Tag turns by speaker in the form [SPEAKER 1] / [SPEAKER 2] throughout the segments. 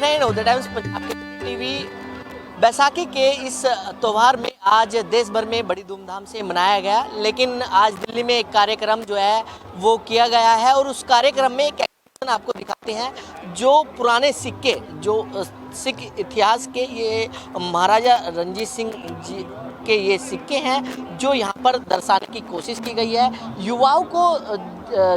[SPEAKER 1] रहे हैं Navodaya times Punjab TV. Baisakhi के इस त्यौहार में आज देश भर में बड़ी धूमधाम से मनाया गया, लेकिन आज दिल्ली में एक कार्यक्रम जो है वो किया गया है और उस कार्यक्रम में एक एग्जीबिशन आपको दिखाते हैं जो पुराने सिक्के, जो सिख इतिहास के ये महाराजा रणजीत सिंह जी के ये सिक्के हैं जो यहाँ पर दर्शाने की कोशिश की गई है। युवाओं को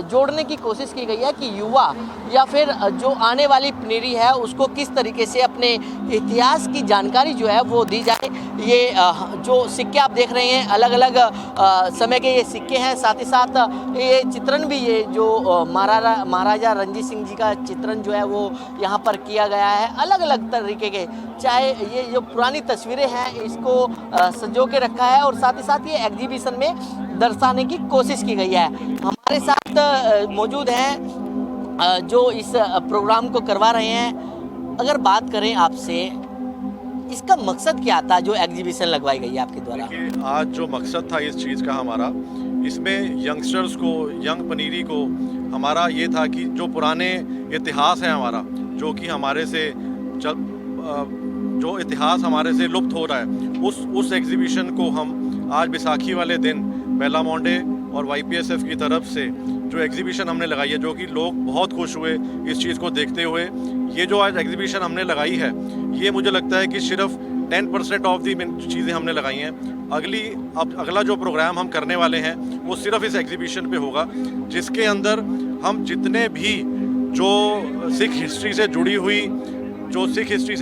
[SPEAKER 1] जोड़ने की कोशिश की गई है कि युवा या फिर जो आने वाली पीढ़ी है उसको किस तरीके से अपने इतिहास की जानकारी जो है वो दी जाए। ये जो सिक्के आप देख रहे हैं अलग अलग समय के ये सिक्के हैं, साथ ही साथ ये चित्रण भी, ये जो महाराजा रणजीत सिंह जी का चित्रण जो है वो यहाँ पर किया गया है अलग अलग तरीके के। चाहे ये जो पुरानी तस्वीरें हैं इसको सजो के रखा है और साथ ही साथ ये एग्जीबिशन में दर्शाने की कोशिश की गई है। हमारे साथ मौजूद हैं जो इस प्रोग्राम को करवा रहे हैं। अगर बात करें आपसे, इसका मकसद क्या था जो एग्जीबिशन लगवाई गई है आपके द्वारा?
[SPEAKER 2] आज जो मकसद था इस चीज़ का हमारा, इसमें यंगस्टर्स को, यंग पनीरी को, हमारा ये था कि जो पुराने इतिहास है हमारा, जो कि हमारे से जो इतिहास हमारे से लुप्त हो रहा है, उस एग्जीबिशन को हम आज बैसाखी वाले दिन बेला मोंडे और YPSF की तरफ से जो एग्जीबिशन हमने लगाई है, जो कि लोग बहुत खुश हुए इस चीज़ को देखते हुए। ये जो आज एग्जीबिशन हमने लगाई है, ये मुझे लगता है कि सिर्फ 10% ऑफ दी चीज़ें हमने लगाई हैं। अब अगला जो प्रोग्राम हम करने वाले हैं वो सिर्फ इस एग्जीबिशन पे होगा, जिसके अंदर हम जितने भी जो सिख हिस्ट्री से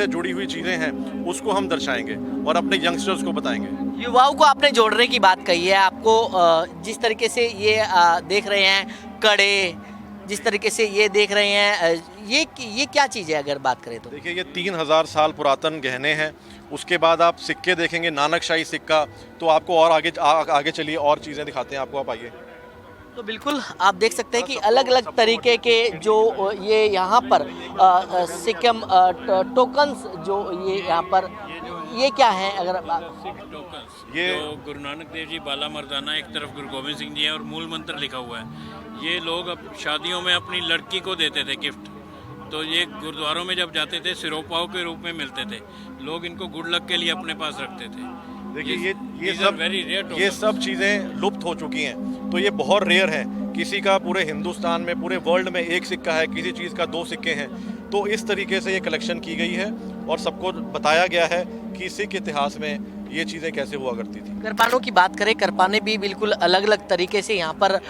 [SPEAKER 2] जुड़ी हुई चीज़ें हैं उसको हम दर्शाएंगे और अपने यंगस्टर्स को बताएंगे।
[SPEAKER 1] युवाओं को आपने जोड़ने की बात कही है। आपको जिस तरीके से ये देख रहे हैं कड़े, जिस तरीके से ये देख रहे हैं, ये क्या चीज़ है अगर बात करें तो?
[SPEAKER 2] देखिए, ये 3000 साल पुरातन गहने हैं। उसके बाद आप सिक्के देखेंगे, नानकशाही सिक्का, तो आपको और आगे चलिए और चीज़ें दिखाते हैं आपको, आप आइए।
[SPEAKER 1] तो बिल्कुल आप देख सकते हैं कि अलग अलग तरीके के जो ये यहाँ पर सिक्कम टोकन्स जो ये यहाँ पर, ये क्या है? अगर
[SPEAKER 3] ये जो गुरु नानक देव जी बाला मर्दाना, एक तरफ गुरु गोविंद सिंह जी है और मूल मंत्र लिखा हुआ है। ये लोग अब शादियों में अपनी लड़की को देते थे गिफ्ट, तो ये गुरुद्वारों में जब जाते थे सिरोपाओं के रूप में मिलते थे। लोग इनको गुड लक के लिए अपने पास रखते थे।
[SPEAKER 2] देखिए, ये सब चीज़ें लुप्त हो चुकी हैं, तो ये बहुत रेयर है। किसी का पूरे हिंदुस्तान में, पूरे वर्ल्ड में एक सिक्का है, किसी चीज़ का 2 सिक्के हैं। तो इस तरीके से ये कलेक्शन की गई है और सबको बताया गया है कि सिख इतिहास में ये चीज़ें कैसे हुआ करती थी।
[SPEAKER 1] करपानों की बात करें, करपाने भी बिल्कुल अलग अलग तरीके से यहाँ पर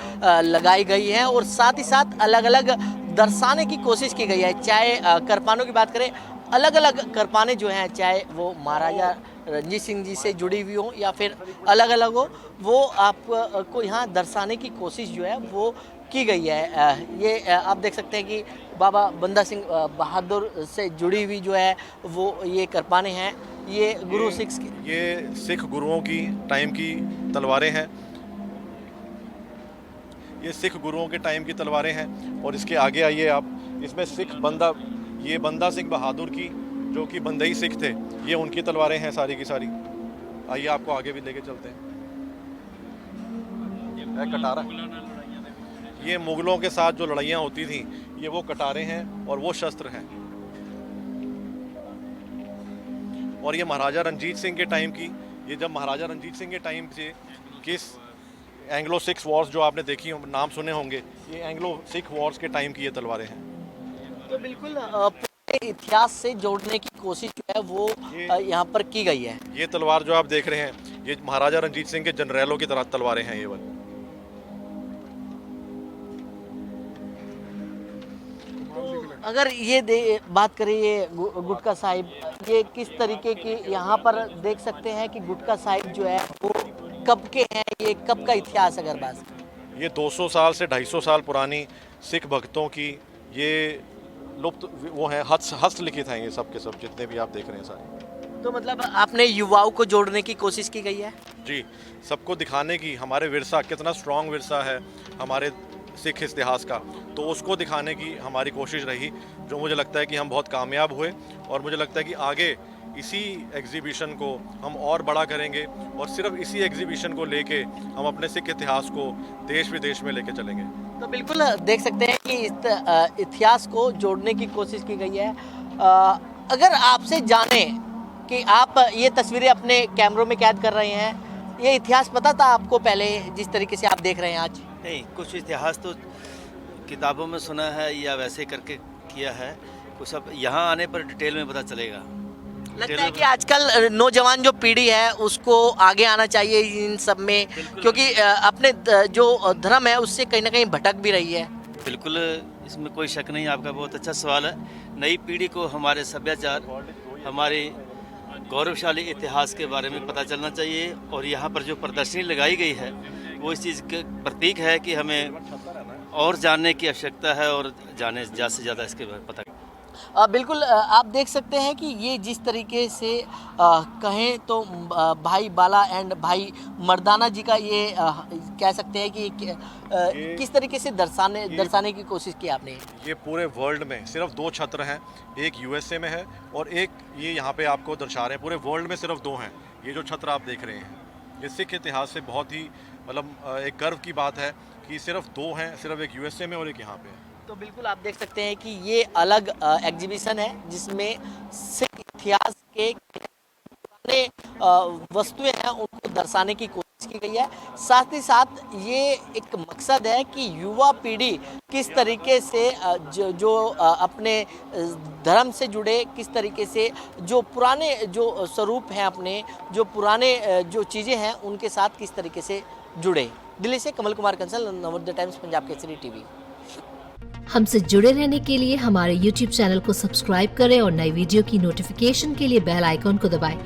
[SPEAKER 1] लगाई गई हैं और साथ ही साथ अलग अलग दर्शाने की कोशिश की गई है। चाहे करपानों की बात करें, अलग अलग करपाने जो हैं, चाहे वो महाराजा रणजीत सिंह जी से जुड़ी हुई हो या फिर अलग अलग हो, वो आपको यहाँ दर्शाने की कोशिश जो है वो की गई है। ये आप देख सकते हैं कि बाबा बंदा सिंह बहादुर से जुड़ी हुई जो है वो ये करपाने हैं। ये गुरु
[SPEAKER 2] ये सिख गुरुओं की टाइम की तलवारें हैं। ये सिख गुरुओं के टाइम की तलवारें हैं। और इसके आगे आइए आप, इसमें ये बंदा सिंह बहादुर की, जो कि बंदई सिख थे, ये उनकी तलवारें हैं सारी की सारी। आइए आपको आगे भी लेके चलते हैं। कटारा, ये मुगलों के साथ जो लड़ाइयाँ होती थी, ये वो कटारे हैं और वो शस्त्र हैं। और ये महाराजा रणजीत सिंह के टाइम की, ये जब महाराजा रणजीत सिंह के टाइम से किस एंग्लो सिख वॉर्स जो आपने देखी, नाम सुने होंगे, ये एंग्लो सिख वॉर्स के टाइम की ये तलवारें हैं।
[SPEAKER 1] तो बिल्कुल इतिहास से जोड़ने की कोशिश जो है वो यहाँ पर की गई है।
[SPEAKER 2] ये तलवार जो आप देख रहे हैं, ये महाराजा रणजीत सिंह के जनरलों की तरह तलवारें हैं ये वाली।
[SPEAKER 1] अगर ये बात करें, ये गुटका साहिब, ये किस तरीके की यहाँ पर देख सकते हैं कि गुटका साहिब जो है वो कब के हैं, ये कब का इतिहास? अगर बात,
[SPEAKER 2] ये 200 साल से 250 साल पुरानी सिख भक्तों की ये लुप्त वो हैं, हस्तलिखित हैं ये सब के सब, जितने भी आप देख रहे हैं सारे।
[SPEAKER 1] तो मतलब आपने युवाओं को जोड़ने की कोशिश की गई है?
[SPEAKER 2] जी, सबको दिखाने की, हमारे विरसा कितना स्ट्रॉन्ग विरसा है हमारे सिख इतिहास का, तो उसको दिखाने की हमारी कोशिश रही, जो मुझे लगता है कि हम बहुत कामयाब हुए। और मुझे लगता है कि आगे इसी एग्जीबिशन को हम और बड़ा करेंगे और सिर्फ इसी एग्जीबिशन को लेके हम अपने सिख इतिहास को देश विदेश में लेके चलेंगे।
[SPEAKER 1] तो बिल्कुल देख सकते हैं कि इस इतिहास को जोड़ने की कोशिश की गई है। अगर आपसे जाने कि आप ये तस्वीरें अपने कैमरों में कैद कर रहे हैं, ये इतिहास पता था आपको पहले जिस तरीके से आप देख रहे हैं आज?
[SPEAKER 4] नहीं, कुछ इतिहास तो किताबों में सुना है या वैसे करके किया है, कुछ अब यहाँ आने पर डिटेल में पता चलेगा।
[SPEAKER 1] लगता है कि आजकल नौजवान जो पीढ़ी है उसको आगे आना चाहिए इन सब में, क्योंकि अपने जो धर्म है उससे कहीं ना कहीं भटक भी रही है।
[SPEAKER 4] बिल्कुल, इसमें कोई शक नहीं। आपका बहुत अच्छा सवाल है। नई पीढ़ी को हमारे सभ्याचार, हमारे गौरवशाली इतिहास के बारे में पता चलना चाहिए, और यहाँ पर जो प्रदर्शनी लगाई गई है वो इस चीज़ का प्रतीक है कि हमें और जानने की आवश्यकता है और जाने ज़्यादा से ज़्यादा इसके बारे में पता।
[SPEAKER 1] बिल्कुल, आप देख सकते हैं कि ये जिस तरीके से कहें तो भाई बाला एंड भाई मर्दाना जी का ये कह सकते हैं कि किस तरीके से दर्शाने की कोशिश की आपने?
[SPEAKER 2] ये पूरे वर्ल्ड में सिर्फ 2 छत्र हैं, एक यूएसए में है और एक ये यहाँ पे आपको दर्शा रहे हैं। पूरे वर्ल्ड में सिर्फ 2 हैं ये जो छत्र आप देख रहे हैं। ये सिख इतिहास से बहुत ही मतलब एक गर्व की बात है कि सिर्फ 2 हैं, सिर्फ एक यूएसए में और एक यहाँ पे है।
[SPEAKER 1] तो बिल्कुल आप देख सकते हैं कि ये अलग एग्जीबिशन है जिसमें सिख इतिहास के पुराने वस्तुएं हैं उनको दर्शाने की कोशिश की गई है। साथ ही साथ ये एक मकसद है कि युवा पीढ़ी किस तरीके से जो अपने धर्म से जुड़े, किस तरीके से जो पुराने जो स्वरूप हैं अपने, जो पुराने जो चीज़ें हैं उनके साथ किस तरीके से जुड़े। दिल्ली से कमल कुमार कंसल, नवोदय टाइम्स, पंजाब केसरी टीवी।
[SPEAKER 5] हमसे जुड़े रहने के लिए हमारे YouTube चैनल को सब्सक्राइब करें और नई वीडियो की नोटिफिकेशन के लिए बेल आइकॉन को दबाएं।